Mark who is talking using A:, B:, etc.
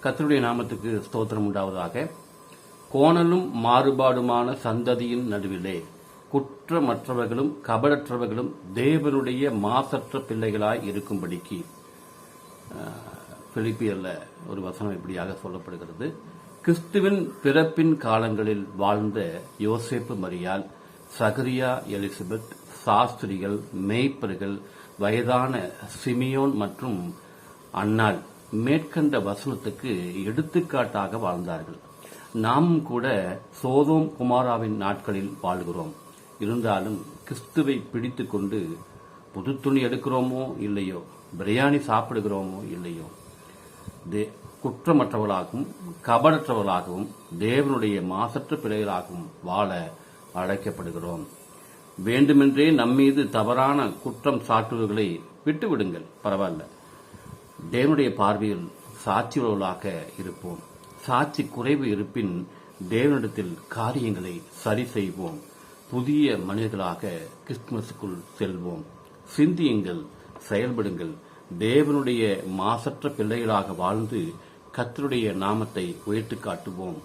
A: கர்த்தருடைய நாமத்துக்கு ஸ்தோத்திரம் உண்டாவதாக. கோணலும் மாறுபாடுமான சந்ததியின் நடுவிலே குற்றமற்றவர்களும் கபடற்றவர்களும் தேவனுடைய மாசற்ற பிள்ளைகளாய் இருக்கும்படிக்கு பிலிப்பியர்ல ஒரு வசனம் இப்படியாக சொல்லப்படுகிறது. கிறிஸ்துவின் பிறப்பின் காலங்களில் வாழ்ந்த யோசேப்பு மரியாள், சகரியா, எலிசபெத், சாஸ்திரிகள், மேய்ப்பர்கள், வயதான சிமியோன் மற்றும் அன்னாள் மேற்கண்ட வசனத்துக்கு எடுத்துக்காட்டாக வாழ்ந்தார்கள். நாமும் கூட சோதோம் குமாராவின் நாட்களில் வாழ்கிறோம். இருந்தாலும் கிறிஸ்துவை பிடித்துக் கொண்டு புது துணி எடுக்கிறோமோ இல்லையோ, பிரியாணி சாப்பிடுகிறோமோ இல்லையோ, குற்றமற்றவர்களாகவும் கபடற்றவர்களாகவும் தேவனுடைய மாசற்ற பிள்ளைகளாகவும் வாழ அழைக்கப்படுகிறோம். வேண்டுமென்றே நம்மீது தவறான குற்றம் சாட்டுவர்களை விட்டுவிடுங்கள், பரவாயில்ல. தேவனுடைய பார்வையில் சாட்சியுள்ளவர்களாக இருப்போம். சாட்சி குறைவு இருப்பின் தேவனிடத்தில் காரியங்களை சரி செய்வோம். புதிய மனிதர்களாக கிறிஸ்துமஸுக்குள் செல்வோம். சிந்தியுங்கள், செயல்படுங்கள். தேவனுடைய மாசற்ற பிள்ளைகளாக வாழ்ந்து கர்த்தருடைய நாமத்தை உயர்த்தி காட்டுவோம்.